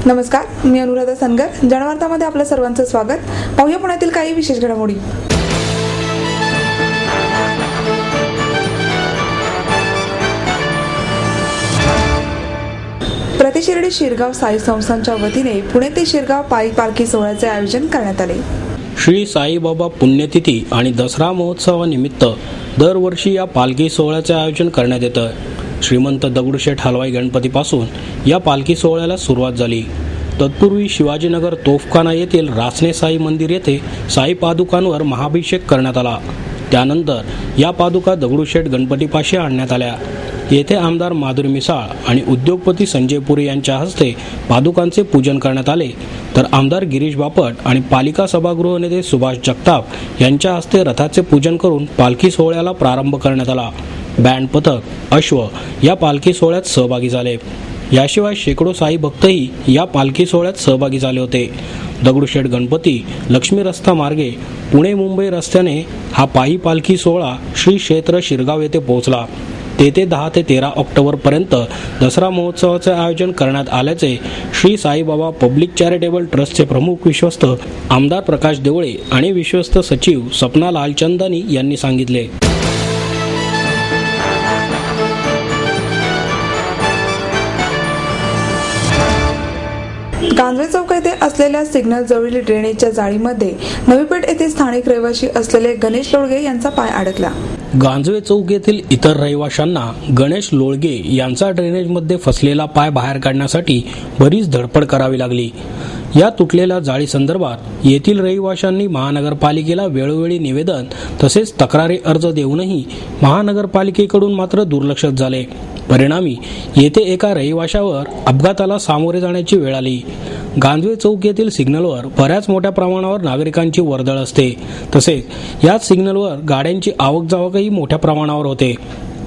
नमस्कार, मी अनुराधा सनगर. जनवार्तामध्ये आपलं सर्वांचं स्वागत. पाहूया पुण्यातील काही विशेष घडामोडी. प्रतिशिर्डी शिरगाव साई संस्थांच्या वतीने पुणे ते शिरगाव पायी पालखी सोहळ्याचे आयोजन करण्यात आले. श्री साईबाबा पुण्यतिथी आणि दसरा महोत्सवानिमित्त दरवर्षी या पालखी सोहळ्याचे आयोजन करण्यात येतं. श्रीमंत दगडूशेठ हलवाई गणपतीपासून या पालखी सोहळ्याला सुरुवात झाली. तत्पूर्वी शिवाजीनगर तोफखाना येथील रासने साई मंदिर येथे साई पादुकांवर महाभिषेक करण्यात आला. त्यानंतर या पादुका दगडूशेठ गणपतीपाशी आणण्यात आल्या. येथे आमदार माधुरी मिसाळ आणि उद्योगपती संजय पुरी यांच्या हस्ते पादुकांचे पूजन करण्यात आले, तर आमदार गिरीश बापट आणि पालिका सभागृह नेते सुभाष जगताप यांच्या हस्ते रथाचे पूजन करून पालखी सोहळ्याला प्रारंभ करण्यात आला. बँड पथक, अश्व या पालखी सोहळ्यात सहभागी झाले. याशिवाय शेकडो साई भक्तही या पालखी सोहळ्यात सहभागी झाले होते. दगडूशेठ गणपती लक्ष्मी रस्ता मार्गे पुणे मुंबई रस्त्याने हा पायी पालखी सोहळा श्री क्षेत्र शिरगाव येथे पोहोचला. तेथे 10 ते 13 ऑक्टोबर पर्यंत दसरा महोत्सवाचे आयोजन करण्यात आल्याचे श्री साईबाबा पब्लिक चॅरिटेबल ट्रस्टचे प्रमुख विश्वस्त आमदार प्रकाश देवळे आणि विश्वस्त सचिव सपना लालचंदानी यांनी सांगितले. गांजवे चौक येथे असलेल्या सिग्नल जवळील ड्रेनेजच्या जाळीमध्ये नवीपेठ येथे स्थानिक रहिवासी असलेले गणेश लोळगे यांचा पाय अडकला. गांजवे चौक येथील इतर रहिवाशांना गणेश लोळगे यांचा ड्रेनेजमध्ये फसलेला पाय बाहेर काढण्यासाठी बरीच धडपड करावी लागली. या तुटलेल्या जाळी संदर्भात येथील रहिवाशांनी महानगरपालिकेला वेळोवेळी निवेदन तसेच तक्रारी अर्ज देऊनही महानगरपालिकेकडून मात्र दुर्लक्ष झाले. परिणामी येथे एका रहिवाशावर अपघाताला सामोरे जाण्याची वेळ आली. गांजवे चौक येथील सिग्नलवर बऱ्याच मोठ्या प्रमाणावर नागरिकांची वर्दळ असते. तसेच याच सिग्नलवर गाड्यांची आवक जावकही मोठ्या प्रमाणावर होते.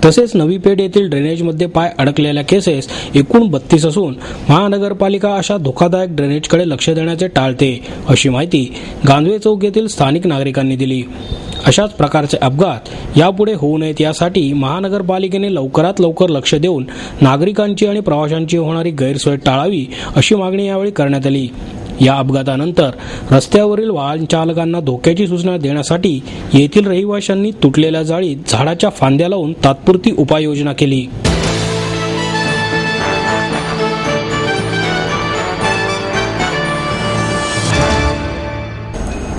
तसेच नवी पेठ येथील ड्रेनेजमध्ये पाय अडकलेल्या केसेस एकूण 32 असून महानगरपालिका अशा धोकादायक ड्रेनेजकडे लक्ष देण्याचे टाळते, अशी माहिती गांजवे चौक येथील स्थानिक नागरिकांनी दिली. अशाच प्रकारचे अपघात यापुढे होऊ नयेत यासाठी महानगरपालिकेने लवकरात लवकर लक्ष देऊन नागरिकांची आणि प्रवाशांची होणारी गैरसोय टाळावी, अशी मागणी यावेळी करण्यात आली. या अपघातानंतर रस्त्यावरील वाहन चालकांना धोक्याची सूचना देण्यासाठी येथील रहिवाशांनी तुटलेल्या जाळीत झाडाच्या फांद्या लावून तात्पुरती उपाययोजना केली.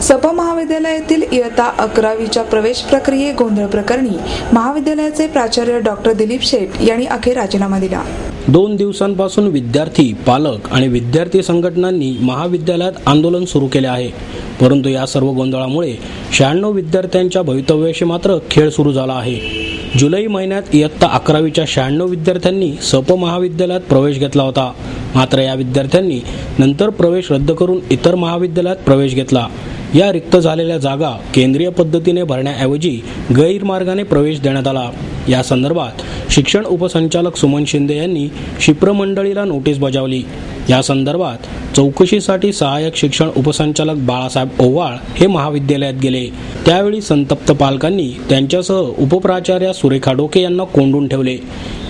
सपा महाविद्यालयातील इयत्ता 11वीच्या प्रवेश प्रक्रिये गोंधळ प्रकरणी महाविद्यालयाचे प्राचार्य डॉक्टर दिलीप शेठ यांनी अखेर राजीनामा दिला. 2 दिवसांपासून विद्यार्थी, पालक आणि विद्यार्थी संघटनांनी महाविद्यालयात आंदोलन सुरू केले आहे. परंतु या सर्व गोंधळामुळे 96 विद्यार्थ्यांच्या भवितव्याशी मात्र खेळ सुरू झाला आहे. जुलै महिन्यात इयत्ता 11वीच्या 96 विद्यार्थ्यांनी सप महाविद्यालयात प्रवेश घेतला होता. मात्र या विद्यार्थ्यांनी नंतर प्रवेश रद्द करून इतर महाविद्यालयात प्रवेश घेतला. या रिक्त झालेल्या जागा केंद्रीय पद्धतीने भरण्याऐवजी गैरमार्गाने प्रवेश देण्यात आला. या संदर्भात शिक्षण उपसंचालक सुमन शिंदे यांनी शिप्र मंडळीला नोटीस बजावली. या संदर्भात चौकशीसाठी सहाय्यक शिक्षण उपसंचालक बाळासाहेब ओव्हाळ हे महाविद्यालयात गेले. त्यावेळी संतप्त पालकांनी त्यांच्यासह उपप्राचार्या सुरेखा डोके यांना कोंडून ठेवले.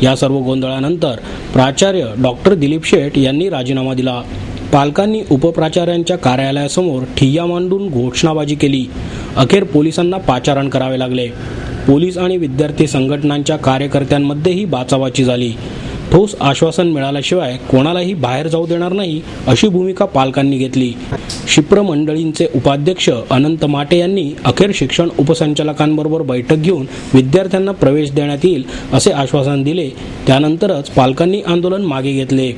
या सर्व गोंधळानंतर प्राचार्य डॉक्टर दिलीप शेठ यांनी राजीनामा दिला. पालकांनी उपप्राचार्यांच्या कार्यालयासमोर ठिय्या मांडून घोषणाबाजी केली. अखेर पोलिसांना पाचारण करावे लागले. पोलीस आणि विद्यार्थी संघटनांच्या कार्यकर्त्यांमध्येही बाचाबाची झाली. ठोस आश्वासन मिळाल्याशिवाय कोणालाही बाहेर जाऊ देणार नाही, अशी भूमिका पालकांनी घेतली. शिप्र मंडळींचे उपाध्यक्ष अनंत माटे यांनी अखेर शिक्षण उपसंचालकांबरोबर बैठक घेऊन विद्यार्थ्यांना प्रवेश देण्यात येईल असे आश्वासन दिले. त्यानंतरच पालकांनी आंदोलन मागे घेतले.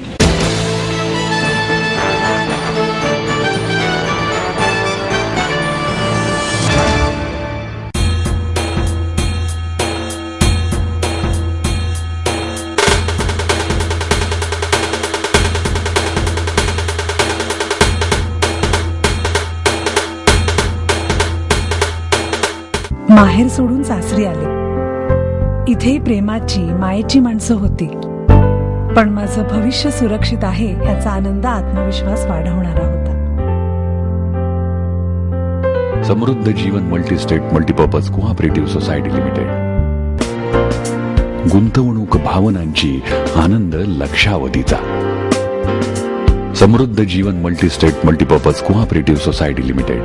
माहेर सोडून सासरी आले. इथे प्रेमाची, मायेची माणसं होती. पण माझं भविष्य सुरक्षित आहे याचा आनंद, आत्मविश्वास वाढवणारा होता. Samruddha Jeevan multistate multipurpose cooperative society limited. गुंतवणूक भावनांची, आनंद लक्षावधीचा. Samruddha Jeevan multi state multipurpose cooperative society limited.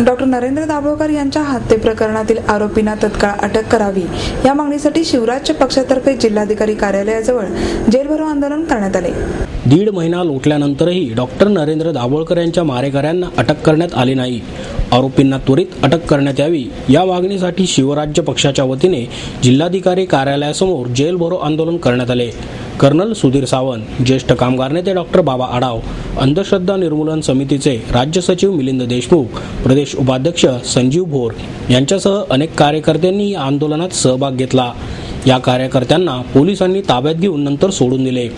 Doctor Narendra Dabholkar यांच्या हत्ये प्रकरणातील आरोपींना तत्काळ अटक करावी या मागणीसाठी शिवराज्य पक्षातर्फे जिल्हाधिकारी कार्यालयाजवळ जेल भरो आंदोलन करण्यात आले. 1.5 महिना लोटल्यानंतरही डॉक्टर नरेंद्र दाभोळकर यांच्या मारेकऱ्यांना अटक करण्यात आली नाही. आरोपींना त्वरित अटक करण्यात यावी या मागणीसाठी शिवराज्य पक्षाच्या वतीने जिल्हाधिकारी कार्यालयासमोर जेल भरो आंदोलन करण्यात आले. कर्नल सुधीर सावंत, ज्येष्ठ कामगार नेते डॉक्टर बाबा आढाव, अंधश्रद्धा निर्मूलन समितीचे राज्य सचिव मिलिंद देशमुख, प्रदेश उपाध्यक्ष संजीव भोर यांच्यासह अनेक कार्यकर्त्यांनी या आंदोलनात सहभाग घेतला. या कार्यकर्त्यांना पोलिसांनी ताब्यात घेऊन नंतर सोडून दिले.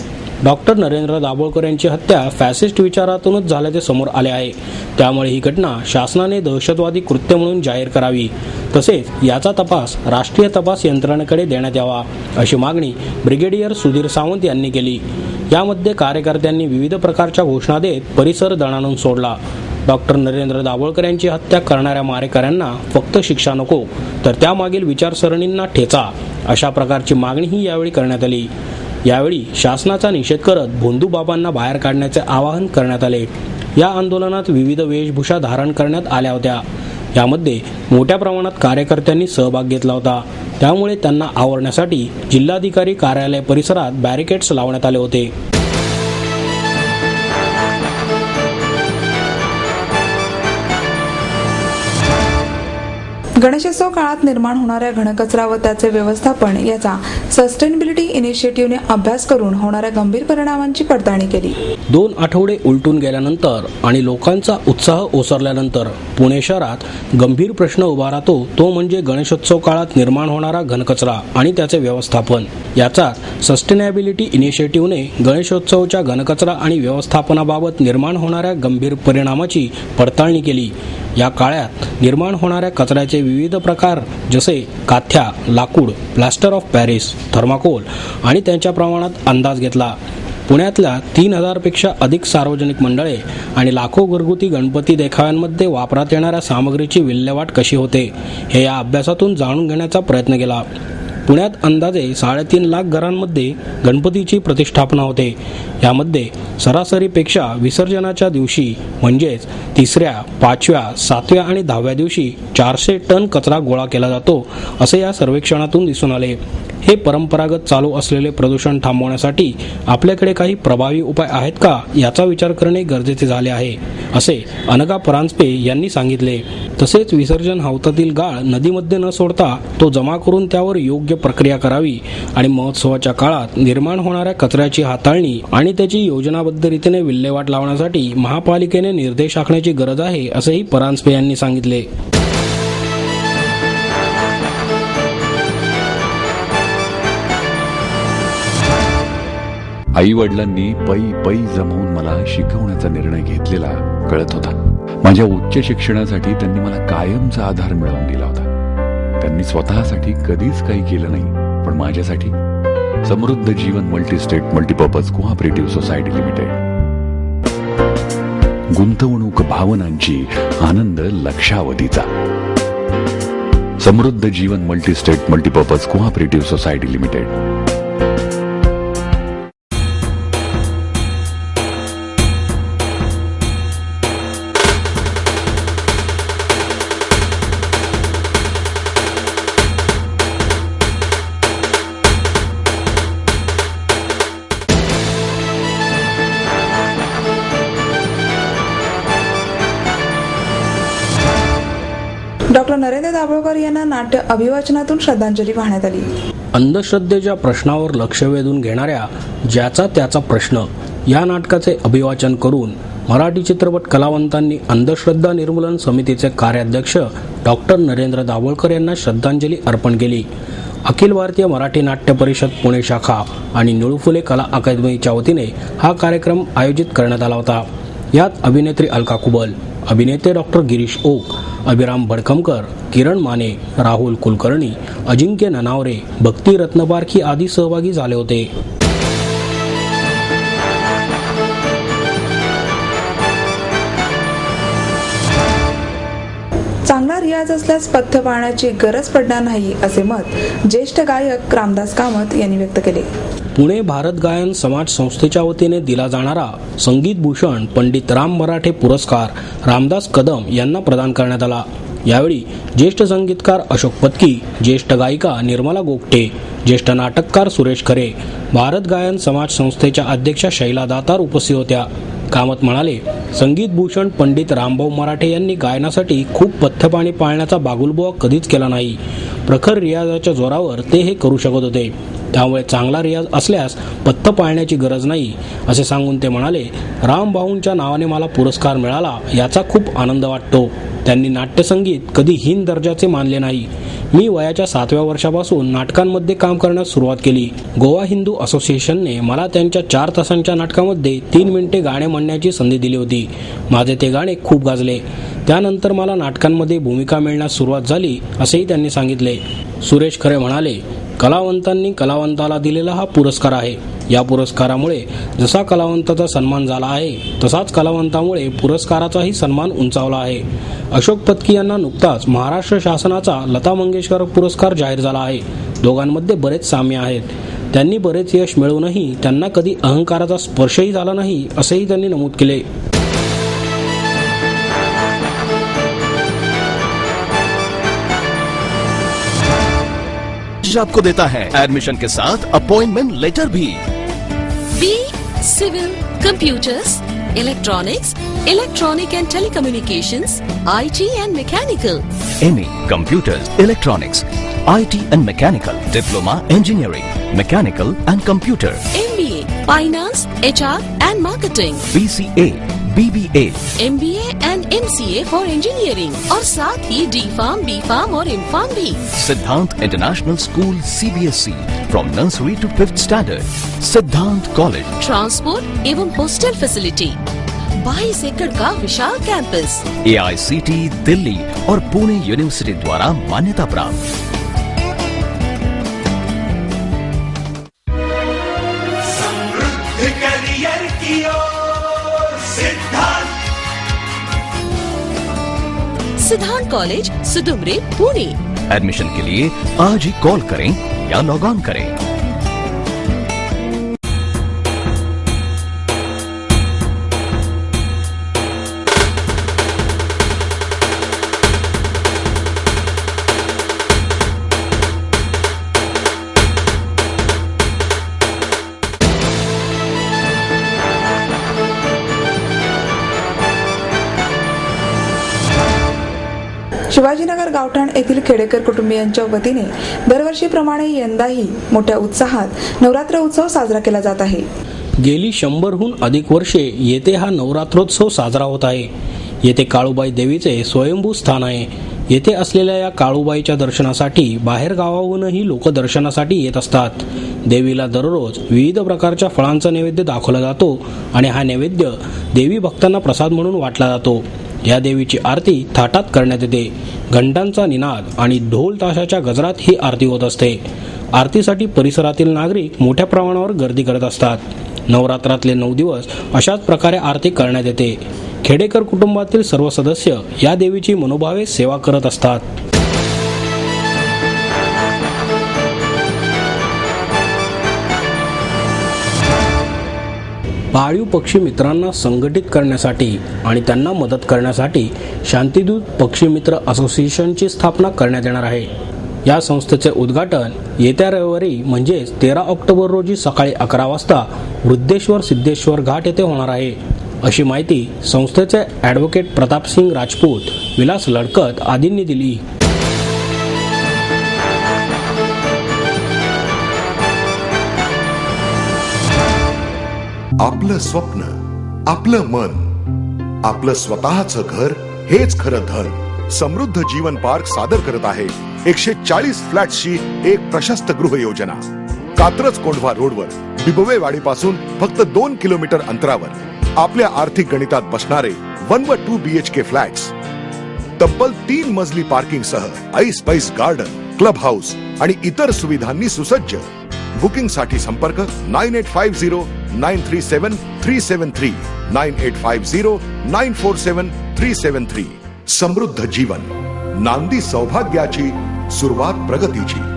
डॉक्टर नरेंद्र दाभोळकर यांची हत्या फॅसिस्ट विचारातूनच झाल्याचे समोर आले आहे. त्यामुळे ही घटना शासनाने दहशतवादी कृत्य म्हणून जाहीर करावी, तसेच याचा तपास राष्ट्रीय तपास यंत्रणेकडे देण्यात यावा अशी मागणी ब्रिगेडियर सुधीर सावंत यांनी केली. यामध्ये कार्यकर्त्यांनी विविध प्रकारच्या घोषणा देत परिसर दणाणून सोडला. डॉक्टर नरेंद्र दाभोळकर यांची हत्या करणाऱ्या मारेकऱ्यांना फक्त शिक्षा नको, तर त्यामागील विचारसरणींना ठेचा, अशा प्रकारची मागणीही यावेळी करण्यात आली. यावेळी शासनाचा निषेध करत भोंदूबाबांना बाहेर काढण्याचे आवाहन करण्यात आले. या आंदोलनात विविध वेशभूषा धारण करण्यात आल्या होत्या. यामध्ये मोठ्या प्रमाणात कार्यकर्त्यांनी सहभाग घेतला होता. त्यामुळे त्यांना आवरण्यासाठी जिल्हाधिकारी कार्यालय परिसरात बॅरिकेड्स लावण्यात आले होते. गणेशोत्सव काळात निर्माण होणाऱ्या घनकचरा व त्याचे व्यवस्थापन याचा सस्टेनेबिलिटी इनिशिएटिव्हने अभ्यास करून होणाऱ्या गंभीर परिणामांची पडताळणी केली. 2 आठवडे उलटून गेल्यानंतर आणि लोकांचा उत्साह ओसरल्यानंतर पुणे शहरात गंभीर प्रश्न उभा राहतो, तो म्हणजे गणेशोत्सव काळात निर्माण होणारा घनकचरा आणि त्याचे व्यवस्थापन. याचा सस्टेनेबिलिटी इनिशिएटिव्हने गणेशोत्सवच्या घनकचरा आणि व्यवस्थापनाबाबत निर्माण होणाऱ्या गंभीर परिणामाची पडताळणी केली. या काळात निर्माण होणाऱ्या कचऱ्याचे विविध प्रकार जसे काथ्या, लाकूड, प्लास्टर ऑफ पॅरिस, थर्माकोल आणि त्यांच्या प्रमाणात अंदाज घेतला. पुण्यातल्या 3000 पेक्षा अधिक सार्वजनिक मंडळे आणि लाखो घरगुती गणपती देखाव्यांमध्ये वापरात येणाऱ्या सामग्रीची विल्हेवाट कशी होते हे या अभ्यासातून जाणून घेण्याचा प्रयत्न केला. पुण्यात अंदाजे 3.5 लाख घरांमध्ये गणपतीची प्रतिष्ठापना होते. यामध्ये सरासरीपेक्षा विसर्जनाच्या दिवशी म्हणजेच 3ऱ्या, 5व्या, 7व्या आणि 10व्या दिवशी 400 टन कचरा गोळा केला जातो, असे या सर्वेक्षणातून दिसून आले. हे परंपरागत चालू असलेले प्रदूषण थांबवण्यासाठी आपल्याकडे काही प्रभावी उपाय आहेत का याचा विचार करणे गरजेचे झाले आहे, असे अनघा परांजपे यांनी सांगितले. तसेच विसर्जन हौदातील गाळ नदीमध्ये न सोडता तो जमा करून त्यावर योग्य प्रक्रिया करावी आणि महोत्सवाच्या काळात निर्माण होणाऱ्या कचऱ्याची हाताळणी आणि त्याची योजनाबद्ध रीतीने विल्हेवाट लावण्यासाठी महापालिकेने निर्देश आखण्याची गरज आहे, असेही परांजपे यांनी सांगितले. आई वडिलांनी पै जमवून मला शिकवण्याचा निर्णय घेतलेला कळत होता. माझ्या उच्च शिक्षणासाठी त्यांनी मला कायमचा आधार मिळवून दिला होता. त्यांनी स्वतःसाठी कधीच काही केलं नाही, पण माझ्यासाठी Samruddha Jeevan multi state multipurpose cooperative society limited. गुंतवणूक भावनांची, आनंद लक्षावधीचा. Samruddha Jeevan multi state multipurpose cooperative society limited. Doctor Narendra Dabholkar यांना नाट्य अभिवाचनातून श्रद्धांजली वाहण्यात आली. अंधश्रद्धेच्या प्रश्नावर लक्ष वेधून घेणाऱ्या ज्याचा त्याचा प्रश्न या नाटकाचे अभिवाचन करून मराठी चित्रपट कलावंतांनी अंधश्रद्धा निर्मूलन समितीचे कार्याध्यक्ष डॉक्टर नरेंद्र दाभोळकर यांना श्रद्धांजली अर्पण केली. अखिल भारतीय मराठी नाट्य परिषद पुणे शाखा आणि निळू फुले कला अकादमीच्या वतीने हा कार्यक्रम आयोजित करण्यात आला होता. यात अभिनेत्री अलका कुबल, अभिनेते डॉक्टर गिरीश ओक, अभिराम भडकमकर, किरण माने, राहुल कुलकर्णी, अजिंक्य ननावरे, भक्ती रत्नपारखी आदी सहभागी झाले होते. चांगला रियाज असल्यास पथ्य पाळण्याची गरज पडणार नाही असे मत ज्येष्ठ गायक रामदास कामत यांनी व्यक्त केले. पुणे भारत गायन समाज संस्थेच्या वतीने दिला जाणारा संगीत भूषण पंडित राम मराठे पुरस्कार रामदास कदम यांना प्रदान करण्यात आला. यावेळी ज्येष्ठ संगीतकार अशोक पत्की, ज्येष्ठ गायिका निर्मला गोगटे, ज्येष्ठ नाटककार सुरेश खरे, भारत गायन समाज संस्थेच्या अध्यक्षा शैला दातार उपस्थित होत्या. कामत म्हणाले, संगीत भूषण पंडित रामभाऊ मराठे यांनी गायनासाठी खूप पथ्यपाणी पाळण्याचा बागुलबुवा कधीच केला नाही. प्रखर रियाजाच्या जोरावर ते हे करू शकत होते. त्यामुळे चांगला रियाज असल्यास पथ्य पाळण्याची गरज नाही असे सांगून ते म्हणाले, रामभाऊंच्या नावाने मला पुरस्कार मिळाला याचा खूप आनंद वाटतो. त्यांनी नाट्यसंगीत कधी हीन दर्जाचे मानले नाही. मी वयाच्या 7व्या वर्षापासून नाटकांमध्ये काम करण्यास सुरुवात केली. गोवा हिंदू असोसिएशनने मला त्यांच्या 4 तासांच्या नाटकामध्ये 3 मिनिटे गाणे म्हणण्याची संधी दिली होती. माझे ते गाणे खूप गाजले. त्यानंतर मला नाटकांमध्ये भूमिका मिळण्यास सुरुवात झाली असेही त्यांनी सांगितले. सुरेश खरे म्हणाले, कलावंतांनी कलावंताला दिलेला हा पुरस्कार आहे. या पुरस्कारामुळे जसा कलावंताचा सन्मान झाला आहे तसाच कलावंतामुळे पुरस्काराचाही सन्मान उंचावला आहे. अशोक पत्की यांना नुकताच महाराष्ट्र शासनाचा लता मंगेशकर पुरस्कार जाहीर झाला आहे. दोघांमध्ये बरेच साम्य आहेत. त्यांनी बरेच यश मिळवूनही त्यांना कधी अहंकाराचा स्पर्शही झाला नाही असेही त्यांनी नमूद केले. आपको देता है एडमिशन के साथ अपॉइंटमेंट लेटर भी. B civil, computers, electronics, electronic and telecommunications, IT and mechanical. MA computers, electronics, IT and mechanical. Diploma engineering, mechanical and computer. MBA finance, HR and marketing. BCA, BBA, MBA and MCA for engineering और साथ ही D.Pharm, B.Pharm और M.Pharm भी. Siddhant international school CBSE from nursery to 5th standard. Siddhant college. Transport एवं hostel facility. 22 एकड़ का विशाल campus. AICT Delhi और Pune university द्वारा मान्यता प्राप्त. सिद्धांत कॉलेज, सुदुमरे, पुणे. एडमिशन के लिए आज ही कॉल करें या लॉग ऑन करें. शिवाजीनगर गावठाण येथील खेडेकर कुटुंबियांच्या वतीने दरवर्षीप्रमाणे यंदाही मोठ्या उत्साहात नवरात्र उत्सव साजरा केला जात आहे. गेली 100हून अधिक वर्षे येथे हा नवरात्रोत्सव साजरा होत आहे. येथे काळूबाई देवीचे स्वयंभू स्थान आहे. येथे असलेल्या या काळूबाईच्या दर्शनासाठी बाहेर गावाहूनही लोक दर्शनासाठी येत असतात. देवीला दररोज विविध प्रकारच्या फळांचा नैवेद्य दाखवला जातो आणि हा नैवेद्य देवी भक्तांना प्रसाद म्हणून वाटला जातो. या देवीची आरती थाटात करण्यात येते. घंटांचा निनाद आणि ढोल ताशाच्या गजरात ही आरती होत असते. आरतीसाठी परिसरातील नागरिक मोठ्या प्रमाणावर गर्दी करत असतात. नवरात्रातले 9 दिवस अशाच प्रकारे आरती करण्यात येते. खेडेकर कुटुंबातील सर्व सदस्य या देवीची मनोभावे सेवा करत असतात. पाळीव पक्षी मित्रांना संघटित करण्यासाठी आणि त्यांना मदत करण्यासाठी शांतिदूत पक्षी मित्र असोसिएशनची स्थापना करण्यात येणार आहे. या संस्थेचे उद्घाटन येत्या रविवारी म्हणजेच 13 ऑक्टोबर रोजी सकाळी 11 वाजता वृद्धेश्वर सिद्धेश्वर घाट येथे होणार आहे, अशी माहिती संस्थेचे ॲडव्होकेट प्रतापसिंग राजपूत, विलास लडकत आदींनी दिली. आपलं स्वप्न, आपलं मन, आपलं स्वतःचं घर हेच खरं धन. समृद्ध जीवन पार्क सादर करत आहे 140 फ्लॅट्सची एक प्रशस्त गृह योजना. कात्रज कोंढवा रोडवर बिबवेवाडीपासून फक्त 2 किलोमीटर अंतरावर आपल्या आर्थिक गणितात बसणारे 1 व 2 BHK फ्लॅट्स. तब्बल 3 मजली पार्किंग सह ऐस पैस गार्डन, क्लब हाऊस आणि इतर सुविधांनी सुसज्ज. बुकिंग साठी संपर्क 9850937373 9850947373. समृद्ध जीवन. नांदी सौभाग्याची, सुरुवात प्रगतीची.